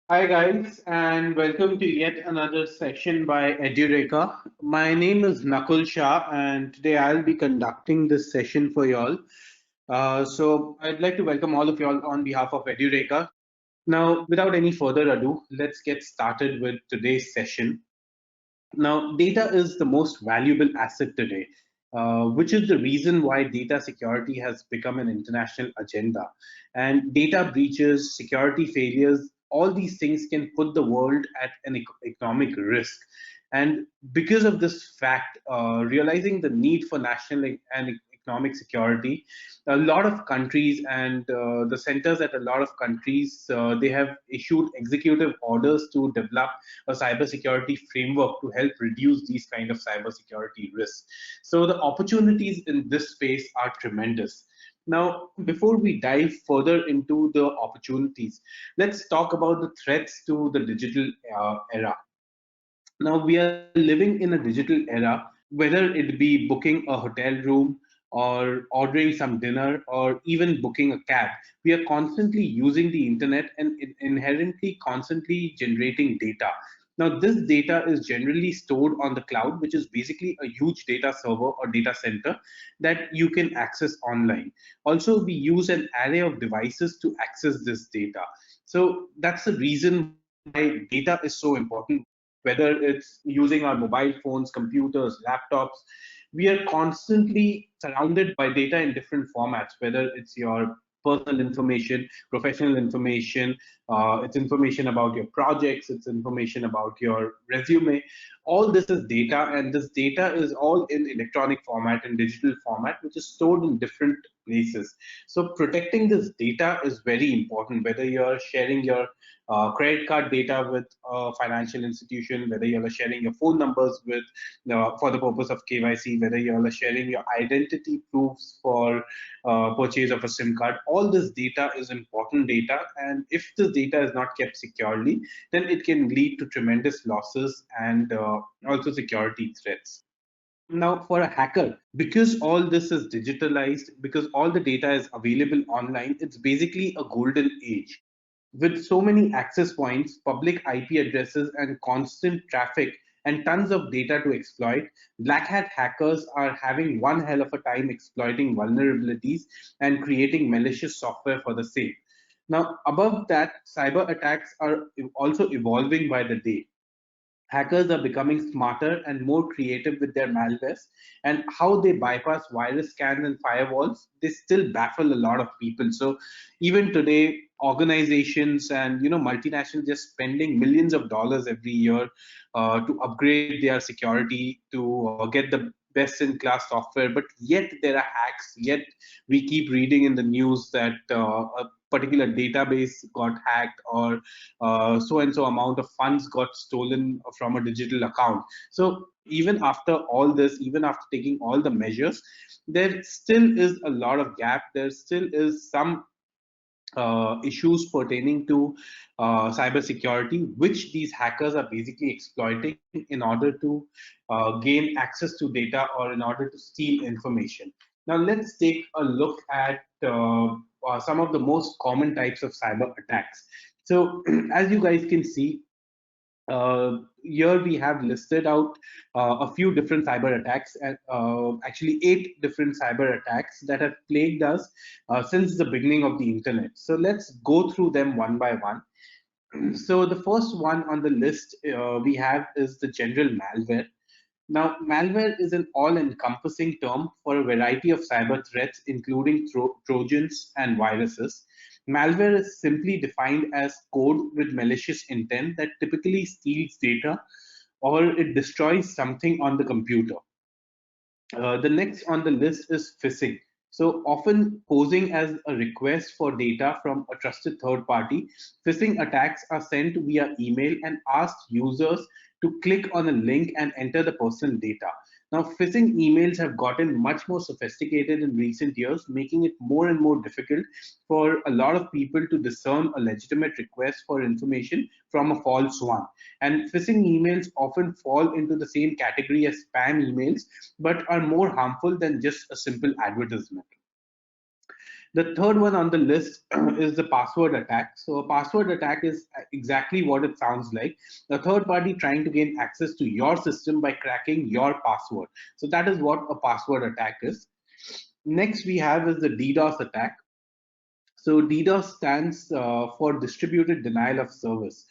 Hi guys, and welcome to yet another session by Edureka. My name is Nakul Shah, and today I'll be conducting this session for y'all. So I'd like to welcome all of y'all on behalf of Edureka. Now, without any further ado, let's get started with today's session. Now, data is the most valuable asset today, which is the reason why data security has become an international agenda. And data breaches, security failures, all these things can put the world at an economic risk. And because of this fact, realizing the need for national and economic security, a lot of countries and the centers at a lot of countries, they have issued executive orders to develop a cybersecurity framework to help reduce these kind of cybersecurity risks. So the opportunities in this space are tremendous. Now, before we dive further into the opportunities, let's talk about the threats to the digital era. Now, we are living in a digital era, whether it be booking a hotel room or ordering some dinner or even booking a cab. We are constantly using the internet and inherently constantly generating data. Now, this data is generally stored on the cloud, which is basically a huge data server or data center that you can access online. Also, we use an array of devices to access this data. So that's the reason why data is so important, whether it's using our mobile phones, computers, laptops. We are constantly surrounded by data in different formats, whether it's your personal information, professional information, it's information about your projects, it's information about your resume. All this is data, and this data is all in electronic format and digital format, which is stored in different places. So protecting this data is very important, whether you're sharing your credit card data with a financial institution, whether you're sharing your phone numbers with for the purpose of KYC, whether you're sharing your identity proofs for purchase of a SIM card. All this data is important data, and if the data is not kept securely, then it can lead to tremendous losses and also security threats. Now, for a hacker, because all this is digitalized, because all the data is available online, it's basically a golden age. With so many access points, public IP addresses, and constant traffic, and tons of data to exploit, black hat hackers are having one hell of a time exploiting vulnerabilities and creating malicious software for the same. Now, above that, cyber attacks are also evolving by the day. Hackers are becoming smarter and more creative with their malwares, and how they bypass virus scans and firewalls, they still baffle a lot of people. So even today, organizations and multinationals just spending millions of dollars every year to upgrade their security, to get the best in class software, but yet there are hacks, yet we keep reading in the news that a particular database got hacked, or so and so amount of funds got stolen from a digital account. So even after all this, even after taking all the measures, there still is a lot of gap. There still is some issues pertaining to cybersecurity, which these hackers are basically exploiting in order to gain access to data or in order to steal information. Now, let's take a look at some of the most common types of cyber attacks. So, as you guys can see, here we have listed out a few different cyber attacks, actually 8 different cyber attacks that have plagued us since the beginning of the internet. So let's go through them one by one. So the first one on the list we have is the general malware. Now, malware is an all-encompassing term for a variety of cyber threats, including trojans and viruses. Malware is simply defined as code with malicious intent that typically steals data or it destroys something on the computer. The next on the list is phishing. So, often posing as a request for data from a trusted third party, phishing attacks are sent via email and ask users to click on a link and enter the personal data. Now, phishing emails have gotten much more sophisticated in recent years, making it more and more difficult for a lot of people to discern a legitimate request for information from a false one. And phishing emails often fall into the same category as spam emails, but are more harmful than just a simple advertisement. The third one on the list is the password attack. So a password attack is exactly what it sounds like. A third party trying to gain access to your system by cracking your password. So that is what a password attack is. Next we have is the DDoS attack. So DDoS stands for distributed denial of service.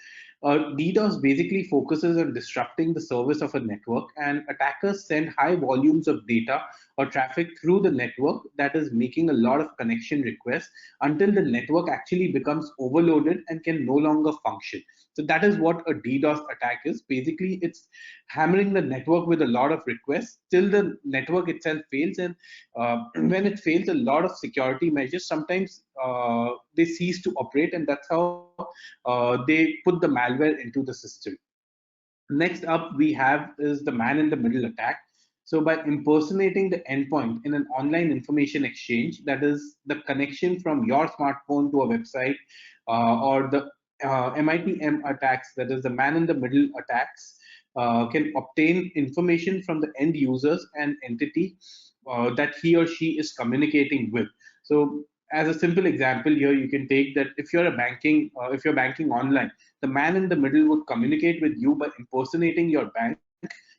DDoS basically focuses on disrupting the service of a network, and attackers send high volumes of data or traffic through the network that is making a lot of connection requests until the network actually becomes overloaded and can no longer function. So that is what a DDoS attack is. Basically, it's hammering the network with a lot of requests till the network itself fails. And when it fails, a lot of security measures sometimes they cease to operate, and that's how they put the malware into the system. Next up, we have is the man in the middle attack. So by impersonating the endpoint in an online information exchange, that is the connection from your smartphone to a website, or the MITM attacks, that is the man in the middle attacks, can obtain information from the end users and entity that he or she is communicating with. So as a simple example here, you can take that if you're banking online, the man in the middle would communicate with you by impersonating your bank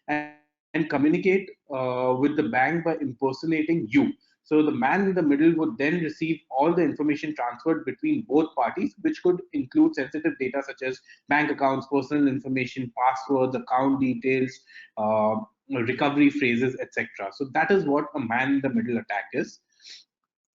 and communicate with the bank by impersonating you. So the man in the middle would then receive all the information transferred between both parties, which could include sensitive data such as bank accounts, personal information, passwords, account details, recovery phrases, etc. So that is what a man in the middle attack is.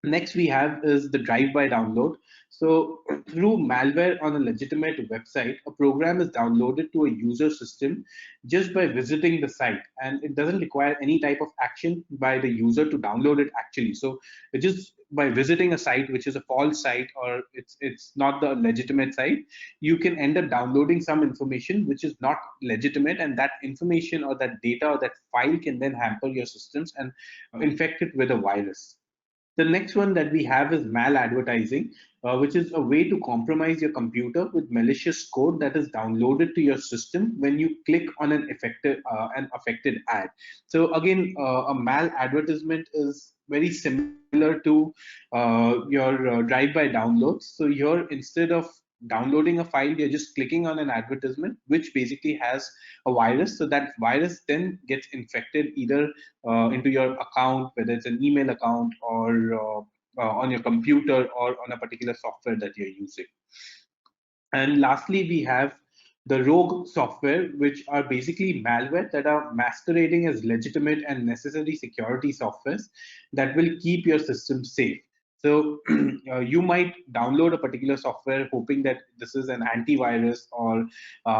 Next we have is the drive-by download. So through malware on a legitimate website, a program is downloaded to a user system just by visiting the site, and it doesn't require any type of action by the user to download it actually. So it just by visiting a site which is a false site, or it's not the legitimate site, you can end up downloading some information which is not legitimate, and that information or that data or that file can then hamper your systems and infect it with a virus. The next one that we have is maladvertising, which is a way to compromise your computer with malicious code that is downloaded to your system when you click on an affected ad. So again, a maladvertisement is very similar to your drive-by downloads. So here, instead of downloading a file, you're just clicking on an advertisement, which basically has a virus. So that virus then gets infected either into your account, whether it's an email account or on your computer or on a particular software that you're using. And lastly, we have the rogue software, which are basically malware that are masquerading as legitimate and necessary security softwares that will keep your system safe. So you might download a particular software hoping that this is an antivirus, or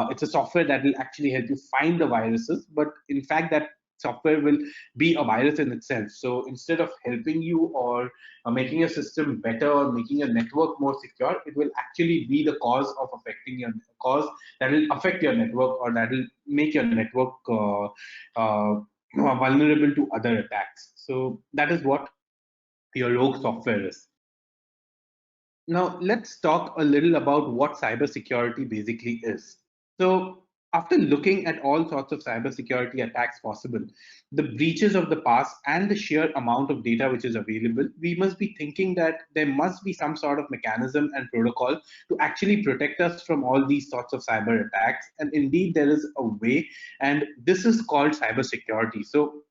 it's a software that will actually help you find the viruses, but in fact that software will be a virus in itself. So instead of helping you or making your system better or making your network more secure, it will actually be the cause of affecting your cause that will affect your network, or that will make your network vulnerable to other attacks. So that is what your rogue software is. Now, let's talk a little about what cybersecurity basically is. So, after looking at all sorts of cybersecurity attacks possible, the breaches of the past, and the sheer amount of data which is available, we must be thinking that there must be some sort of mechanism and protocol to actually protect us from all these sorts of cyber attacks. And indeed, there is a way, and this is called cybersecurity. So,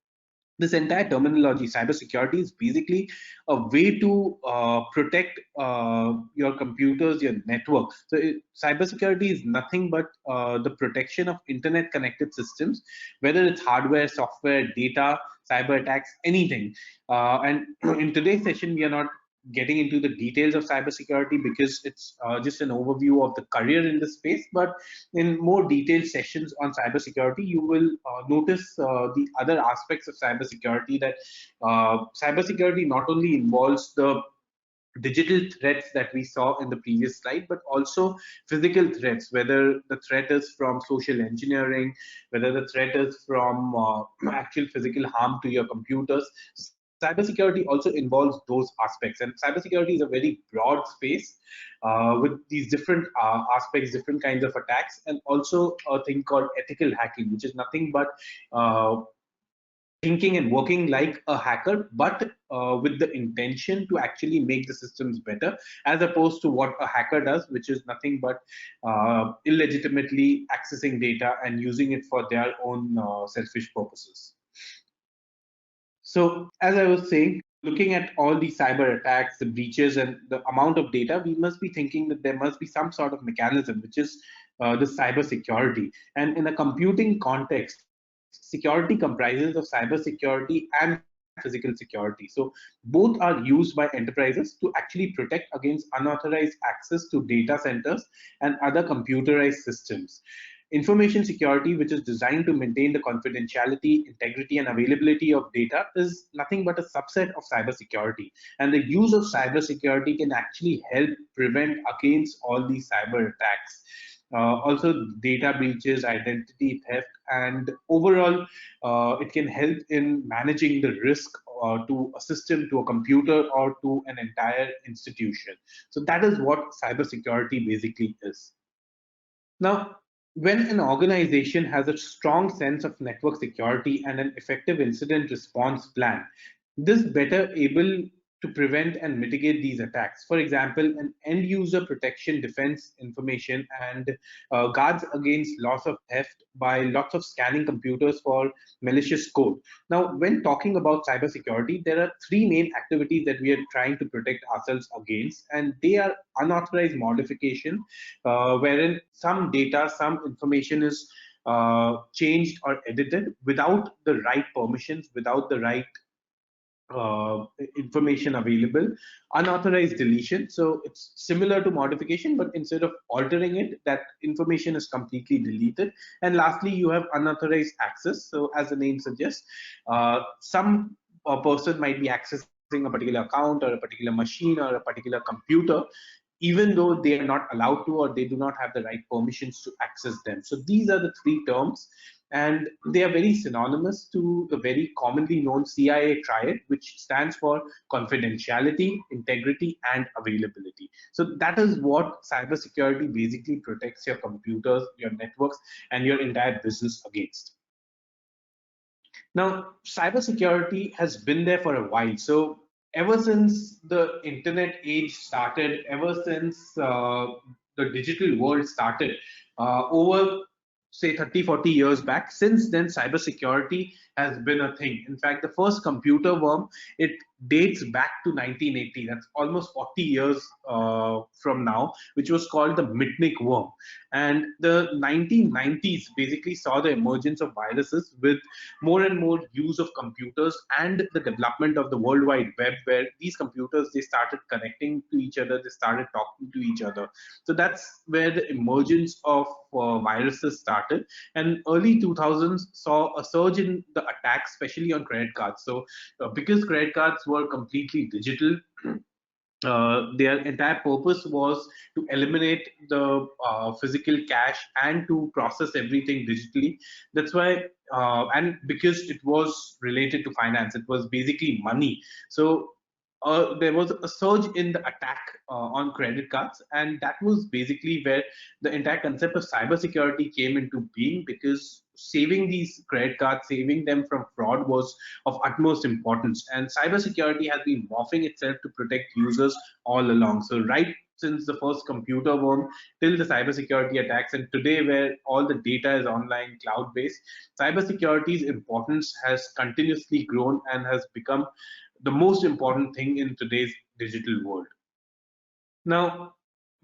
this entire terminology, cybersecurity, is basically a way to protect your computers, your network. So cybersecurity is nothing but the protection of internet connected systems, whether it's hardware, software, data, cyber attacks, anything. And in today's session, we are not getting into the details of cybersecurity because it's just an overview of the career in this space. But in more detailed sessions on cybersecurity, you will notice the other aspects of cybersecurity. That cybersecurity not only involves the digital threats that we saw in the previous slide, but also physical threats, whether the threat is from social engineering, whether the threat is from actual physical harm to your computers. Cybersecurity also involves those aspects, and cybersecurity is a very broad space with these different aspects, different kinds of attacks, and also a thing called ethical hacking, which is nothing but uh, thinking and working like a hacker, but with the intention to actually make the systems better, as opposed to what a hacker does, which is nothing but illegitimately accessing data and using it for their own selfish purposes. So, as I was saying, looking at all the cyber attacks, the breaches, and the amount of data, we must be thinking that there must be some sort of mechanism, which is the cyber security. And in a computing context, security comprises of cyber security and physical security. So, both are used by enterprises to actually protect against unauthorized access to data centers and other computerized systems. Information security, which is designed to maintain the confidentiality, integrity, and availability of data, is nothing but a subset of cybersecurity. And the use of cybersecurity can actually help prevent against all these cyber attacks. Also, data breaches, identity theft, and overall, it can help in managing the risk to a system, to a computer, or to an entire institution. So, that is what cybersecurity basically is. Now, when an organization has a strong sense of network security and an effective incident response plan, this better able to prevent and mitigate these attacks. For example, an end user protection defense information and guards against loss of theft by lots of scanning computers for malicious code. Now, when talking about cybersecurity, there are three main activities that we are trying to protect ourselves against, and they are unauthorized modification, wherein some data, some information is changed or edited without the right permissions, without the right uh, information available. Unauthorized deletion, so it's similar to modification, but instead of altering it, that information is completely deleted. And lastly, you have unauthorized access. So as the name suggests, some person might be accessing a particular account or a particular machine or a particular computer, even though they are not allowed to, or they do not have the right permissions to access them. So these are the three terms, and they are very synonymous to the very commonly known CIA triad, which stands for confidentiality, integrity, and availability. So that is what cybersecurity basically protects your computers, your networks, and your entire business against. Now, cybersecurity has been there for a while. So, ever since the internet age started, ever since the digital world started, over say 30, 40 years back, since then, cybersecurity has been a thing. In fact, the first computer worm, it dates back to 1980. That's almost 40 years from now, which was called the Mitnick worm. And the 1990s basically saw the emergence of viruses with more and more use of computers and the development of the World Wide Web, where these computers, they started connecting to each other, they started talking to each other. So that's where the emergence of viruses started. And early 2000s saw a surge in the attacks, especially on credit cards. So because credit cards were completely digital, their entire purpose was to eliminate the physical cash and to process everything digitally. That's why, and because it was related to finance, it was basically money. So there was a surge in the attack on credit cards, and that was basically where the entire concept of cybersecurity came into being, because saving these credit cards, saving them from fraud was of utmost importance. And cybersecurity has been morphing itself to protect users all along. So right since the first computer worm till the cybersecurity attacks, and today where all the data is online, cloud-based, cybersecurity's importance has continuously grown and has become the most important thing in today's digital world. Now,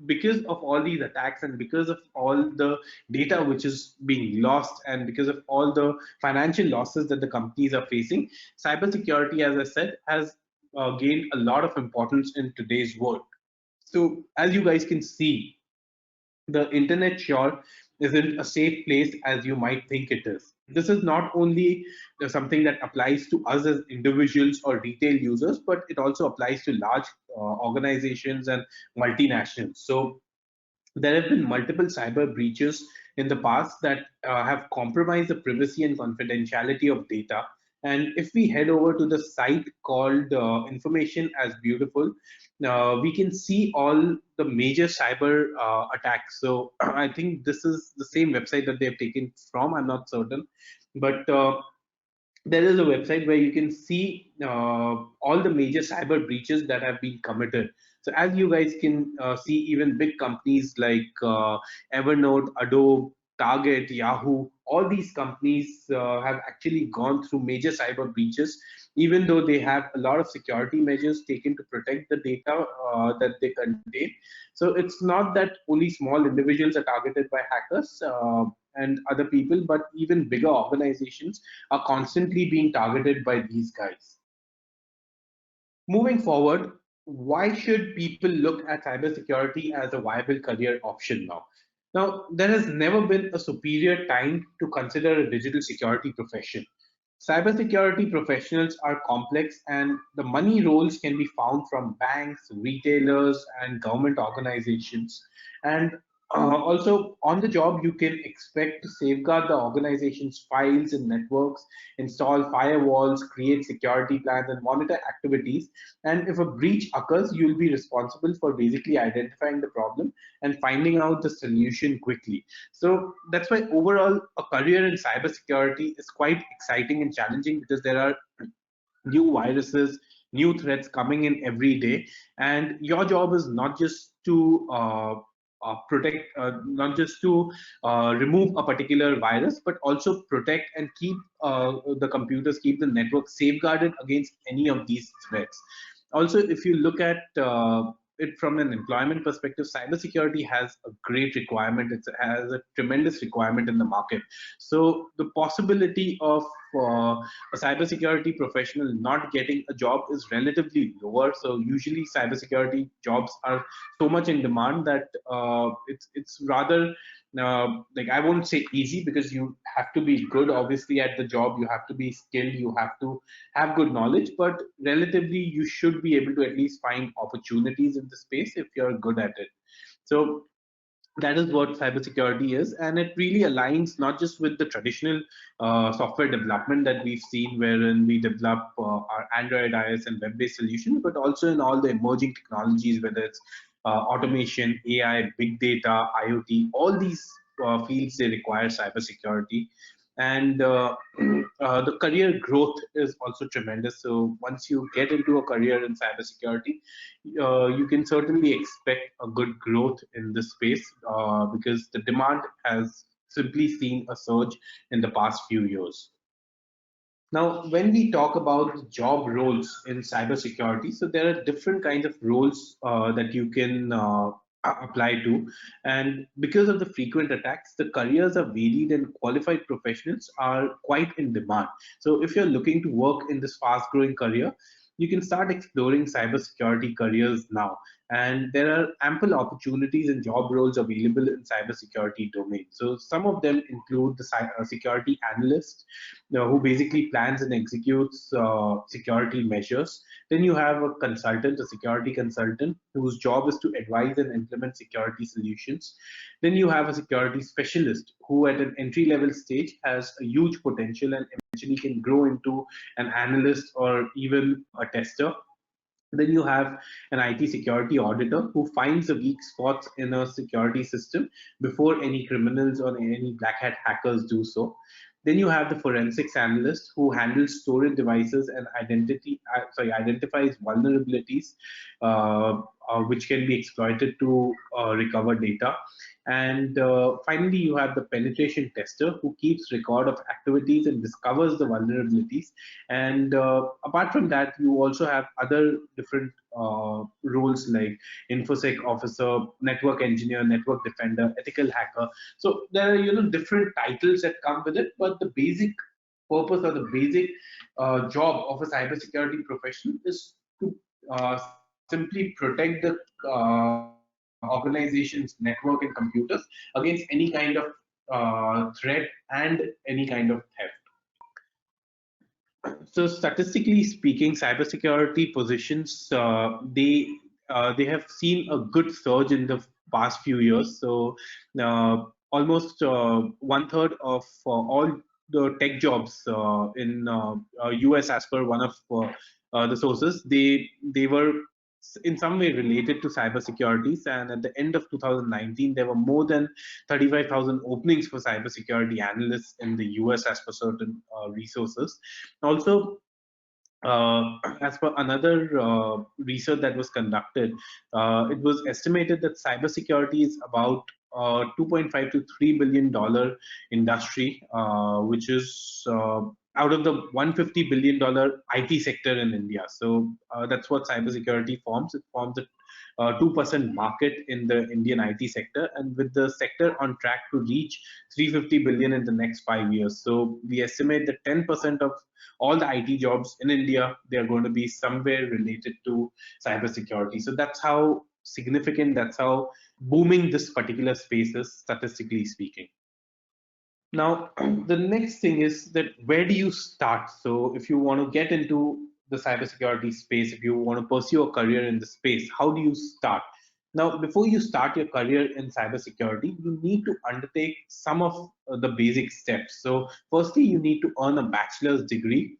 because of all these attacks and because of all the data which is being lost and because of all the financial losses that the companies are facing, cybersecurity, as I said, has gained a lot of importance in today's world. So, as you guys can see, the internet sure isn't a safe place as you might think it is. This is not only something that applies to us as individuals or retail users, but it also applies to large organizations and multinationals. So there have been multiple cyber breaches in the past that have compromised the privacy and confidentiality of data. And if we head over to the site called Information as Beautiful, we can see all the major cyber attacks. So I think this is the same website that they have taken from. I'm not certain, but there is a website where you can see all the major cyber breaches that have been committed. So as you guys can see, even big companies like Evernote, Adobe, Target, Yahoo, all these companies have actually gone through major cyber breaches, even though they have a lot of security measures taken to protect the data that they contain. So it's not that only small individuals are targeted by hackers and other people, but even bigger organizations are constantly being targeted by these guys. Moving forward, why should people look at cybersecurity as a viable career option now? Now, there has never been a superior time to consider a digital security profession. Cybersecurity professionals are complex, and the money roles can be found from banks, retailers, and government organizations. And also, on the job, you can expect to safeguard the organization's files and networks, install firewalls, create security plans, and monitor activities. And if a breach occurs, you'll be responsible for basically identifying the problem and finding out the solution quickly. So that's why overall a career in cybersecurity is quite exciting and challenging, because there are new viruses, new threats coming in every day, and your job is not just to protect, not just to remove a particular virus, but also protect and keep the computers, keep the network safeguarded against any of these threats. Also, if you look at it from an employment perspective, cybersecurity has a great requirement. It has a tremendous requirement in the market. So the possibility of a cybersecurity professional not getting a job is relatively lower. So usually cybersecurity jobs are so much in demand that it's rather like, I won't say easy, because you have to be good obviously at the job, you have to be skilled, you have to have good knowledge, but relatively you should be able to at least find opportunities in the space if you're good at it. So that is what cybersecurity is, and it really aligns not just with the traditional software development that we've seen, wherein we develop our Android, iOS, and web-based solutions, but also in all the emerging technologies, whether it's automation, AI, big data, IoT. All these fields, they require cybersecurity, and the career growth is also tremendous. So once you get into a career in cybersecurity, you can certainly expect a good growth in this space, because the demand has simply seen a surge in the past few years. Now, when we talk about job roles in cybersecurity, so there are different kinds of roles that you can apply to. And because of the frequent attacks, the careers are varied and qualified professionals are quite in demand. So if you're looking to work in this fast growing career, you can start exploring cybersecurity careers now. And there are ample opportunities and job roles available in cybersecurity domain. So some of them include the security analyst, who basically plans and executes security measures. Then you have a consultant, a security consultant, whose job is to advise and implement security solutions. Then you have a security specialist, who at an entry level stage has a huge potential and eventually can grow into an analyst or even a tester. Then you have an IT security auditor, who finds the weak spots in a security system before any criminals or any black hat hackers do so. Then you have the forensics analyst, who handles storage devices and identifies vulnerabilities which can be exploited to recover data. And finally, you have the penetration tester, who keeps record of activities and discovers the vulnerabilities. And apart from that, you also have other different roles like infosec officer, network engineer, network defender, ethical hacker. So there are, different titles that come with it, but the basic purpose or the basic job of a cybersecurity professional is to simply protect the organization's network and computers against any kind of threat and any kind of theft. So statistically speaking, cybersecurity positions, they have seen a good surge in the past few years. So almost one third of all the tech jobs in US, as per one of the sources, they were in some way related to cybersecurity. And at the end of 2019, there were more than 35,000 openings for cybersecurity analysts in the US as per certain resources. Also, as per another research that was conducted, it was estimated that cybersecurity is about 2.5 to $3 billion industry, which is out of the $150 billion IT sector in India. So that's what cybersecurity forms. It forms a 2% market in the Indian IT sector, and with the sector on track to reach 350 billion in the next 5 years. So we estimate that 10% of all the IT jobs in India, they are going to be somewhere related to cybersecurity. So that's how significant, that's how booming this particular space is, statistically speaking. Now, the next thing is that where do you start? So if you want to get into the cybersecurity space, if you want to pursue a career in the space, how do you start? Now, before you start your career in cybersecurity, you need to undertake some of the basic steps. So firstly, you need to earn a bachelor's degree.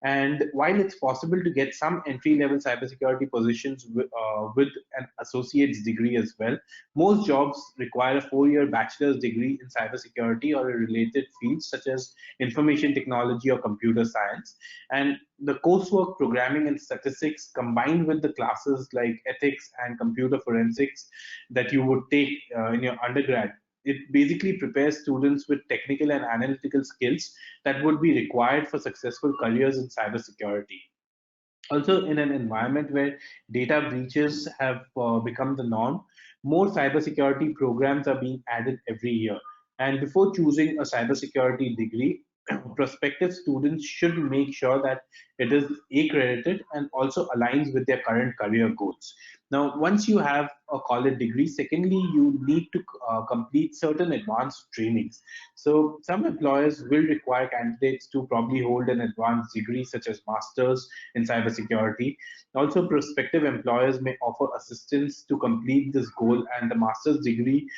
And while it's possible to get some entry-level cybersecurity positions with an associate's degree as well, most jobs require a 4-year bachelor's degree in cybersecurity or a related field such as information technology or computer science. And the coursework, programming and statistics, combined with the classes like ethics and computer forensics that you would take in your undergrad, it basically prepares students with technical and analytical skills that would be required for successful careers in cybersecurity. Also, in an environment where data breaches have become the norm, more cybersecurity programs are being added every year. And before choosing a cybersecurity degree, prospective students should make sure that it is accredited and also aligns with their current career goals. Now, once you have a college degree, secondly, you need to complete certain advanced trainings. So some employers will require candidates to probably hold an advanced degree such as master's in cybersecurity. Also, prospective employers may offer assistance to complete this goal, and the master's degree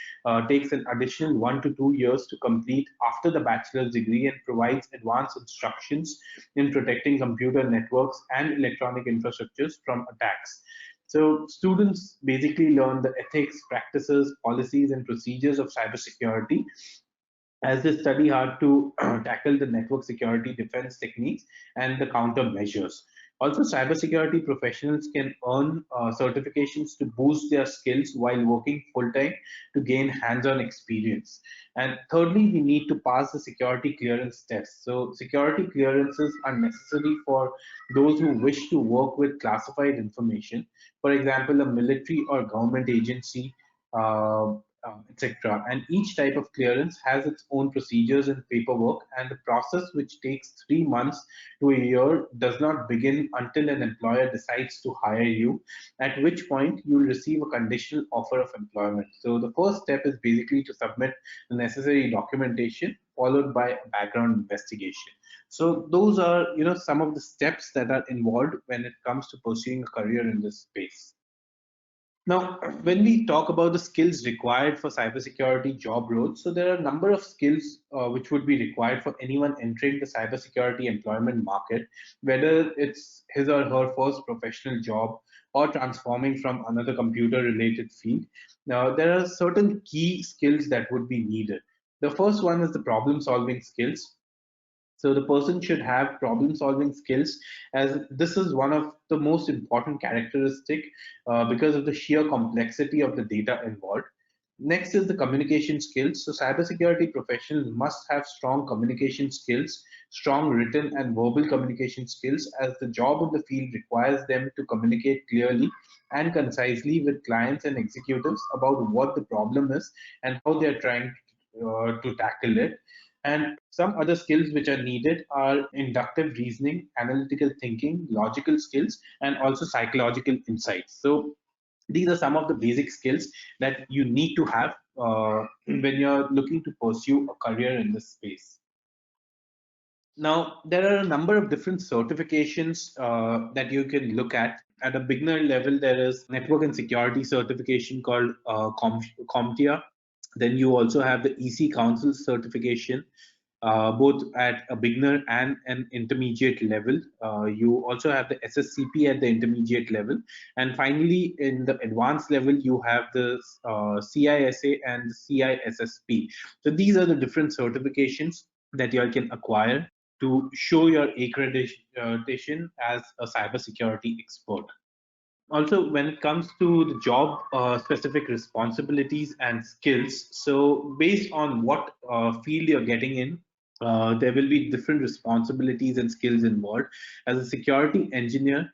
takes an additional 1 to 2 years to complete after the bachelor's degree and provides advanced instructions in protecting computer networks and electronic infrastructures from attacks. So students basically learn the ethics, practices, policies, and procedures of cybersecurity as they study hard to tackle the network security defense techniques and the countermeasures. Also, cybersecurity professionals can earn certifications to boost their skills while working full time to gain hands on experience. And thirdly, we need to pass the security clearance test. So, security clearances are necessary for those who wish to work with classified information. For example, a military or government agency. Etc. And each type of clearance has its own procedures and paperwork, and the process, which takes 3 months to a year, does not begin until an employer decides to hire you, at which point you'll receive a conditional offer of employment. So the first step is basically to submit the necessary documentation, followed by a background investigation. So those are, some of the steps that are involved when it comes to pursuing a career in this space. Now, when we talk about the skills required for cybersecurity job roles, so there are a number of skills which would be required for anyone entering the cybersecurity employment market, whether it's his or her first professional job or transforming from another computer related field. Now, there are certain key skills that would be needed. The first one is the problem solving skills. So the person should have problem solving skills, as this is one of the most important characteristic because of the sheer complexity of the data involved. Next is the communication skills. So cybersecurity professionals must have strong communication skills, strong written and verbal communication skills, as the job in the field requires them to communicate clearly and concisely with clients and executives about what the problem is and how they're trying to tackle it. And some other skills which are needed are inductive reasoning, analytical thinking, logical skills, and also psychological insights. So these are some of the basic skills that you need to have when you're looking to pursue a career in this space. Now, there are a number of different certifications that you can look at. At a beginner level, there is network and security certification called CompTIA. Then you also have the EC Council certification. both at a beginner and an intermediate level. You also have the SSCP at the intermediate level. And finally, in the advanced level, you have the CISA and the CISSP. So these are the different certifications that you all can acquire to show your accreditation as a cybersecurity expert. Also, when it comes to the job specific responsibilities and skills, so based on what field you're getting in, there will be different responsibilities and skills involved. As a security engineer,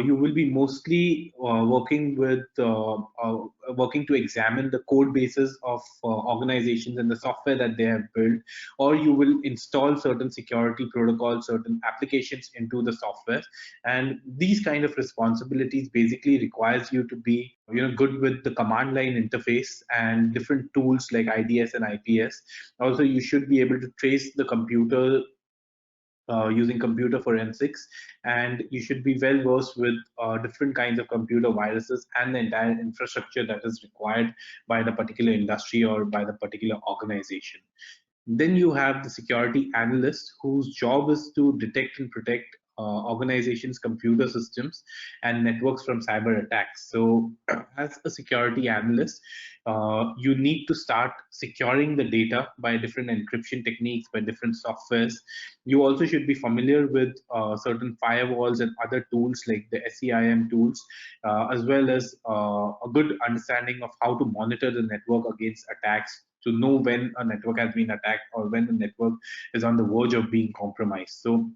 you will be mostly working to examine the code bases of organizations and the software that they have built, or you will install certain security protocols, certain applications into the software. And these kind of responsibilities basically requires you to be good with the command line interface and different tools like IDS and IPS. Also, you should be able to trace the computer using computer forensics, and you should be well versed with different kinds of computer viruses and the entire infrastructure that is required by the particular industry or by the particular organization. Then you have the security analyst whose job is to detect and protect organizations' computer systems and networks from cyber attacks. So, as a security analyst, you need to start securing the data by different encryption techniques, by different softwares. You also should be familiar with certain firewalls and other tools like the SEIM tools, as well as a good understanding of how to monitor the network against attacks, to know when a network has been attacked or when the network is on the verge of being compromised. So,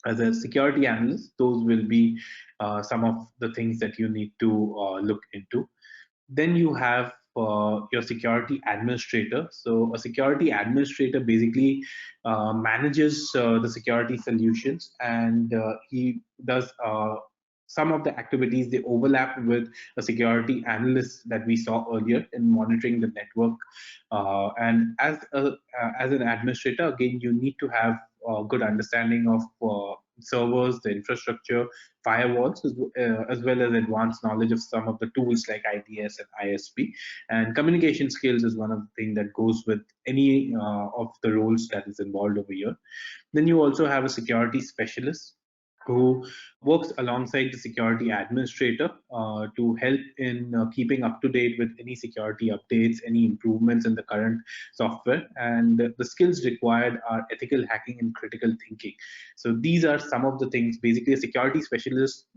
as a security analyst, those will be some of the things that you need to look into. Then you have your security administrator. So a security administrator basically manages the security solutions, and he does some of the activities. They overlap with a security analyst that we saw earlier in monitoring the network. And as an administrator, again, you need to have a good understanding of servers, the infrastructure, firewalls, as well as advanced knowledge of some of the tools like IDS and ISP. And communication skills is one of the things that goes with any of the roles that is involved over here. Then you also have a security specialist who works alongside the security administrator to help in keeping up to date with any security updates, any improvements in the current software. And the skills required are ethical hacking and critical thinking. So these are some of the things. Basically, a security specialist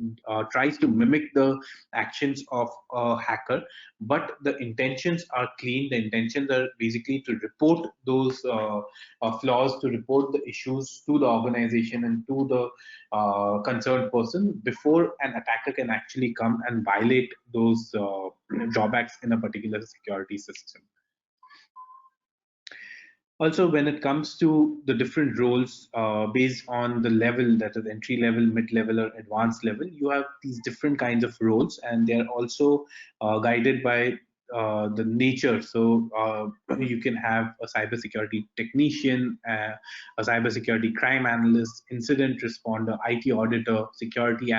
tries to mimic the actions of a hacker, but the intentions are clean. The intentions are basically to report those flaws, to report the issues to the organization and to the concerned person before an attacker can actually come and violate those drawbacks in a particular security system. Also, when it comes to the different roles based on the level, that is entry level, mid level, or advanced level, you have these different kinds of roles, and they're also guided by the nature. So you can have a cybersecurity technician, a cybersecurity crime analyst, incident responder, IT auditor, security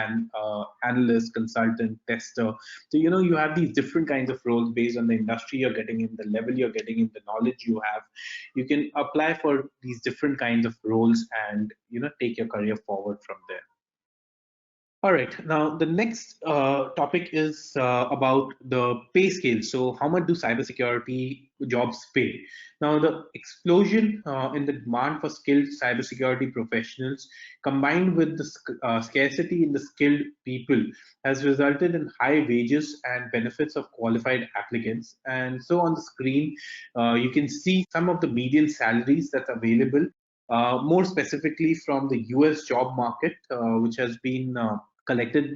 analyst, consultant, tester. So you have these different kinds of roles based on the industry you're getting in, the level you're getting in, the knowledge you have. You can apply for these different kinds of roles and take your career forward from there. All right. Now, the next topic is about the pay scale. So, how much do cybersecurity jobs pay? Now, the explosion in the demand for skilled cybersecurity professionals, combined with the scarcity in the skilled people, has resulted in high wages and benefits of qualified applicants. And so, on the screen, you can see some of the median salaries that's available. More specifically from the US job market, which has been collected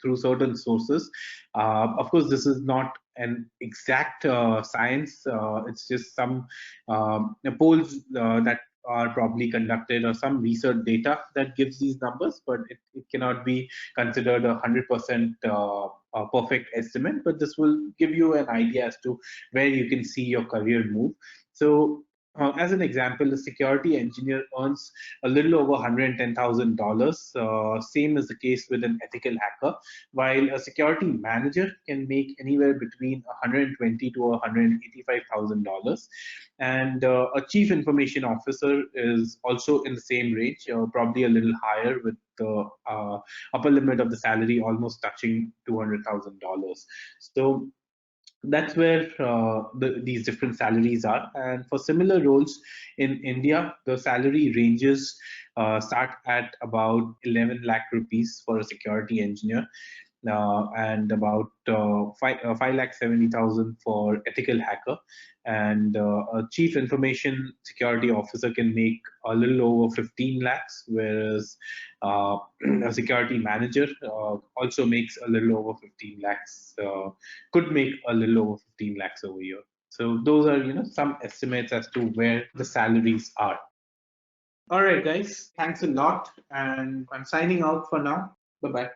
through certain sources. Of course, this is not an exact science. It's just some polls that are probably conducted, or some research data that gives these numbers, but it cannot be considered 100% perfect estimate. But this will give you an idea as to where you can see your career move. So As an example, a security engineer earns a little over $110,000. Same is the case with an ethical hacker, while a security manager can make anywhere between 120 to $185,000. And a chief information officer is also in the same range, probably a little higher, with the upper limit of the salary almost touching $200,000. So that's where these different salaries are. And for similar roles in India, the salary ranges start at about 11 lakh rupees for a security engineer, and about 5 lakh 70,000 for ethical hacker. And a chief information security officer can make a little over 15 lakhs, whereas a security manager also makes a little over 15 lakhs, could make a little over 15 lakhs over year. So those are, some estimates as to where the salaries are. All right, guys, thanks a lot. And I'm signing out for now. Bye bye.